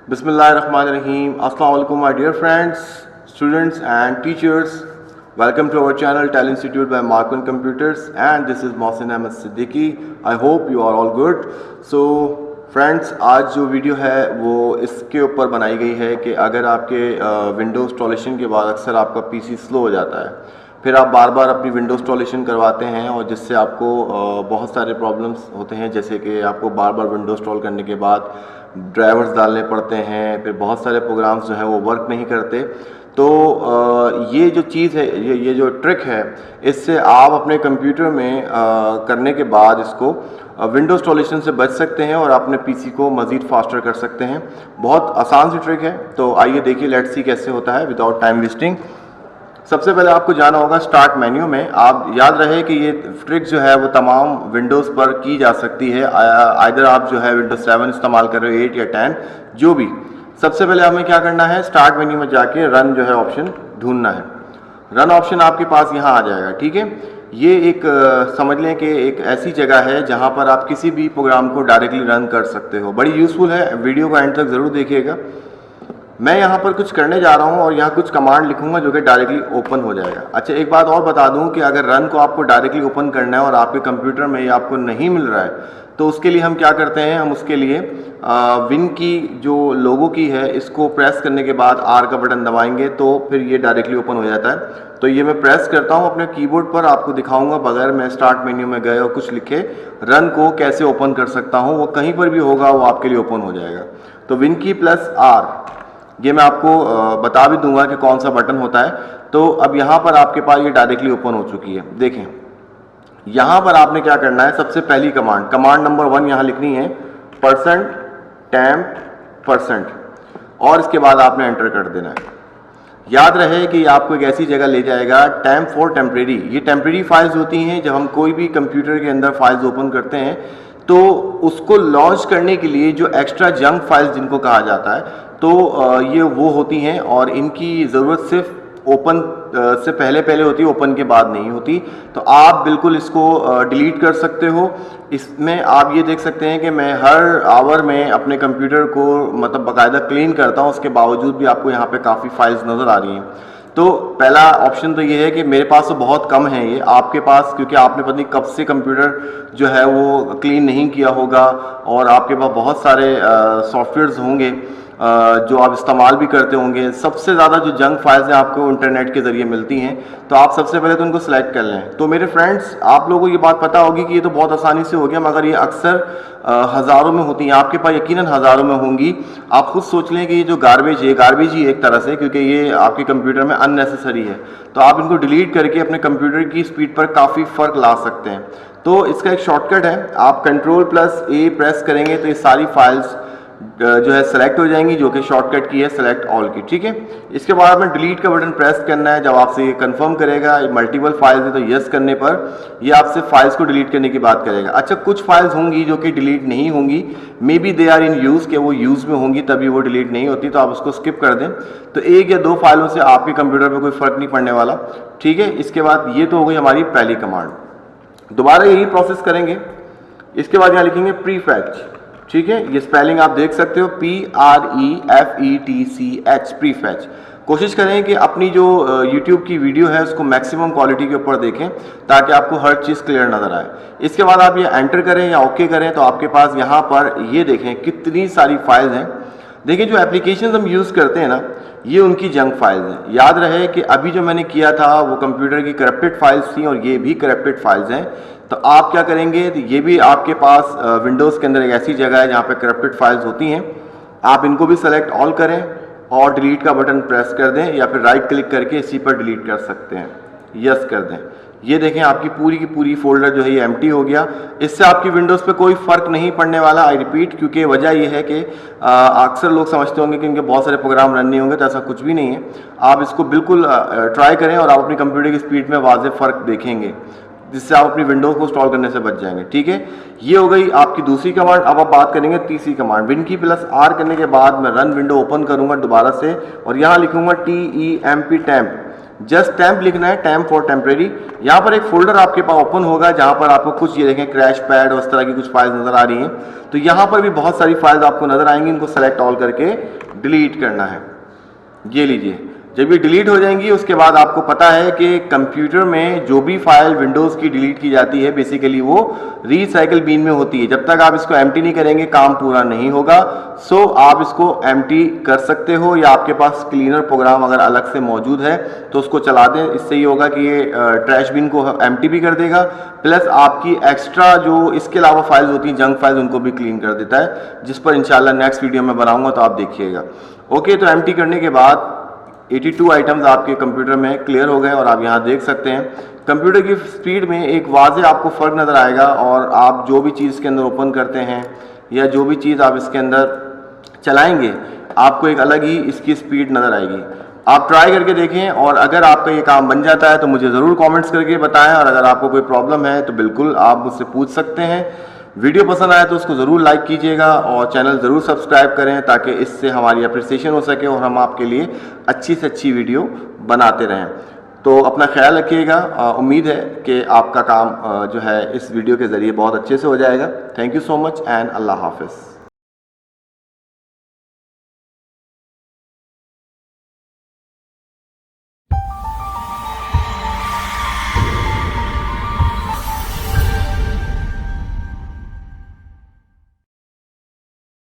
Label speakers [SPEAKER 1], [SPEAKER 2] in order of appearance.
[SPEAKER 1] Bismillahirrahmanirrahim. Assalamu alaikum my dear friends, students and teachers. Welcome to our channel Tel Institute by Mark on Computers, and this is Mohsin Ahmed Siddiqui. I hope you are all good. So friends, आज जो video है वो इसके ऊपर बनाई गई है कि अगर आपके विंडो इंस्टॉलेशन के बाद अक्सर आपका पीसी स्लो हो जाता है, फिर आप बार बार अपनी विंडो इंस्टॉलेशन करवाते हैं और जिससे आपको बहुत सारे प्रॉब्लम्स होते हैं, जैसे कि आपको बार बार विंडो इंस्टॉल करने के बाद ड्राइवर्स डालने पड़ते हैं, फिर बहुत सारे प्रोग्राम्स जो हैं वो वर्क नहीं करते। तो ये जो चीज़ है, ये जो ट्रिक है, इससे आप अपने कंप्यूटर में करने के बाद इसको विंडो इंस्टॉलेशन से बच सकते हैं और अपने पीसी को मज़ीद फास्टर कर सकते हैं। बहुत आसान सी ट्रिक है, तो आइए देखिए, लेट्स सी कैसे होता है विदाउट टाइम वेस्टिंग। सबसे पहले आपको जाना होगा स्टार्ट मेन्यू में। आप याद रहे कि ये ट्रिक जो है वो तमाम विंडोज़ पर की जा सकती है, आइदर आप जो है विंडोज 7 इस्तेमाल कर रहे हो, 8 या 10 जो भी। सबसे पहले हमें क्या करना है, स्टार्ट मेन्यू में जाके रन जो है ऑप्शन ढूंढना है। रन ऑप्शन आपके पास यहाँ आ जाएगा, ठीक है। ये एक समझ लें कि एक ऐसी जगह है जहाँ पर आप किसी भी प्रोग्राम को डायरेक्टली रन कर सकते हो। बड़ी यूज़फुल है, वीडियो को एंड तक ज़रूर देखिएगा। मैं यहाँ पर कुछ करने जा रहा हूँ और यहाँ कुछ कमांड लिखूंगा जो कि डायरेक्टली ओपन हो जाएगा। अच्छा, एक बात और बता दूँ कि अगर रन को आपको डायरेक्टली ओपन करना है और आपके कंप्यूटर में ये आपको नहीं मिल रहा है, तो उसके लिए हम क्या करते हैं, हम उसके लिए विन की जो लोगो की है इसको प्रेस करने के बाद आर का बटन दबाएंगे तो फिर ये डायरेक्टली ओपन हो जाता है। तो ये मैं प्रेस करता हूँ अपने कीबोर्ड पर, आपको दिखाऊंगा बगैर मैं स्टार्ट मेन्यू में गए और कुछ लिखे रन को कैसे ओपन कर सकता हूँ। वो कहीं पर भी होगा, वो आपके लिए ओपन हो जाएगा। तो विन की प्लस आर, ये मैं आपको बता भी दूंगा कि कौन सा बटन होता है। तो अब यहाँ पर आपके पास ये डायरेक्टली ओपन हो चुकी है। देखें, यहाँ पर आपने क्या करना है, सबसे पहली कमांड नंबर 1 यहाँ लिखनी है, %temp%, और इसके बाद आपने एंटर कर देना है। याद रहे कि आपको एक ऐसी जगह ले जाएगा, temp for temporary। ये टेम्प्रेरी फाइल्स होती हैं। जब हम कोई भी कंप्यूटर के अंदर फाइल्स ओपन करते हैं तो उसको लॉन्च करने के लिए जो एक्स्ट्रा जंक फाइल्स जिनको कहा जाता है, तो ये वो होती हैं और इनकी ज़रूरत सिर्फ ओपन से पहले होती है, ओपन के बाद नहीं होती। तो आप बिल्कुल इसको डिलीट कर सकते हो। इसमें आप ये देख सकते हैं कि मैं हर आवर में अपने कंप्यूटर को मतलब बाकायदा क्लीन करता हूँ, उसके बावजूद भी आपको यहाँ पे काफ़ी फाइल्स नज़र आ रही हैं। तो पहला ऑप्शन तो ये है कि मेरे पास तो बहुत कम है ये, आपके पास क्योंकि आपने पता नहीं कब से कंप्यूटर जो है वो क्लीन नहीं किया होगा और आपके पास बहुत सारे सॉफ्टवेयर्स होंगे जो आप इस्तेमाल भी करते होंगे। सबसे ज़्यादा जो जंक फाइल्स हैं आपको इंटरनेट के ज़रिए मिलती हैं, तो आप सबसे पहले तो उनको सेलेक्ट कर लें। तो मेरे फ्रेंड्स, आप लोगों को ये बात पता होगी कि ये तो बहुत आसानी से हो गया, मगर ये अक्सर हज़ारों में होती हैं, आपके पास यकीनन हज़ारों में होंगी। आप खुद सोच लें कि ये जो गार्बेज है, गार्बेज ही एक तरह से, क्योंकि ये आपके कंप्यूटर में अननेसेसरी है। तो आप इनको डिलीट करके अपने कंप्यूटर की स्पीड पर काफ़ी फ़र्क ला सकते हैं। तो इसका एक शॉर्टकट है, आप Ctrl+A प्रेस करेंगे तो ये सारी फाइल्स जो है सेलेक्ट हो जाएंगी, जो कि शॉर्टकट की है सेलेक्ट ऑल की, ठीक है। इसके बाद में डिलीट का बटन प्रेस करना है। जब आपसे ये कंफर्म करेगा मल्टीपल फाइल्स है तो यस करने पर ये आपसे फाइल्स को डिलीट करने की बात करेगा। अच्छा, कुछ फाइल्स होंगी जो कि डिलीट नहीं होंगी, maybe they are in use, के वो यूज़ में होंगी तभी वो डिलीट नहीं होती, तो आप उसको स्किप कर दें। तो 1 या 2 फाइलों से आपके कंप्यूटर पर कोई फ़र्क नहीं पड़ने वाला, ठीक है। इसके बाद ये तो हो गई हमारी पहली कमांड। दोबारा यही प्रोसेस करेंगे। इसके बाद यहाँ लिखेंगे प्रीफेच, ठीक है। ये स्पेलिंग आप देख सकते हो, PREFETCH, प्रीफेच। कोशिश करें कि अपनी जो YouTube की वीडियो है उसको मैक्सिमम क्वालिटी के ऊपर देखें ताकि आपको हर चीज़ क्लियर नज़र आए। इसके बाद आप ये एंटर करें या ओके करें तो आपके पास यहाँ पर ये देखें कितनी सारी फाइल्स हैं। देखिए, जो एप्लीकेशंस हम यूज़ करते हैं ना, ये उनकी जंक फाइल्स हैं। याद रहे कि अभी जो मैंने किया था वो कंप्यूटर की करप्टेड फाइल्स थी और ये भी करप्टेड फाइल्स हैं। तो आप क्या करेंगे, तो ये भी आपके पास विंडोज़ के अंदर एक ऐसी जगह है जहाँ पे करप्टेड फाइल्स होती हैं। आप इनको भी सेलेक्ट ऑल करें और डिलीट का बटन प्रेस कर दें या फिर राइट क्लिक करके इसी पर डिलीट कर सकते हैं, यस कर दें। ये देखें आपकी पूरी की पूरी फोल्डर जो है ये एम्प्टी हो गया। इससे आपकी विंडोज़ पे कोई फ़र्क नहीं पड़ने वाला, आई रिपीट, क्योंकि वजह ये है कि अक्सर लोग समझते होंगे कि इनके बहुत सारे प्रोग्राम रन नहीं होंगे, तो ऐसा कुछ भी नहीं है। आप इसको बिल्कुल ट्राई करें और आप अपनी कंप्यूटर की स्पीड में वाज़ेह फ़र्क देखेंगे, जिससे आप अपनी विंडोज़ को इंस्टॉल करने से बच जाएंगे, ठीक है। ये हो गई आपकी दूसरी कमांड। अब आप बात करेंगे तीसरी कमांड। विन की प्लस आर करने के बाद मैं रन विंडो ओपन करूंगा दोबारा से और यहाँ लिखूंगा TEMP, टेम्प। जस्ट टेम्प लिखना है, टेम्प फॉर टेम्परेरी। यहाँ पर एक फोल्डर आपके पास ओपन होगा जहाँ पर आपको कुछ ये देखें क्रैश पैड और इस तरह की कुछ फाइल्स नज़र आ रही हैं। तो यहाँ पर भी बहुत सारी फाइल्स आपको नज़र आएंगी, इनको सेलेक्ट ऑल करके डिलीट करना है। ये लीजिए, जब ये डिलीट हो जाएंगी उसके बाद आपको पता है कि कंप्यूटर में जो भी फाइल विंडोज़ की डिलीट की जाती है बेसिकली वो रीसाइकिल बिन में होती है। जब तक आप इसको एम्प्टी नहीं करेंगे काम पूरा नहीं होगा। सो आप इसको एम्प्टी कर सकते हो या आपके पास क्लीनर प्रोग्राम अगर अलग से मौजूद है तो उसको चला दें। इससे ये होगा कि ये ट्रैश बिन को एम्प्टी भी कर देगा, प्लस आपकी एक्स्ट्रा जो इसके अलावा फाइल्स होती हैं जंक फाइल्स उनको भी क्लीन कर देता है, जिस पर इंशाल्लाह नेक्स्ट वीडियो में बनाऊंगा तो आप देखिएगा। ओके, तो एम्प्टी करने के बाद 82 आइटम्स आपके कंप्यूटर में क्लियर हो गए और आप यहाँ देख सकते हैं कंप्यूटर की स्पीड में एक वाज़े आपको फ़र्क नज़र आएगा। और आप जो भी चीज़ इसके अंदर ओपन करते हैं या जो भी चीज़ आप इसके अंदर चलाएंगे आपको एक अलग ही इसकी स्पीड नज़र आएगी। आप ट्राई करके देखें और अगर आपका ये काम बन जाता है तो मुझे ज़रूर कमेंट्स करके बताएं, और अगर आपको कोई प्रॉब्लम है तो बिल्कुल आप मुझसे पूछ सकते हैं। वीडियो पसंद आया तो उसको ज़रूर लाइक कीजिएगा और चैनल ज़रूर सब्सक्राइब करें ताकि इससे हमारी अप्रिसिएशन हो सके और हम आपके लिए अच्छी से अच्छी वीडियो बनाते रहें। तो अपना ख्याल रखिएगा। उम्मीद है कि आपका काम जो है इस वीडियो के ज़रिए बहुत अच्छे से हो जाएगा। Thank you so much and Allah हाफिज़।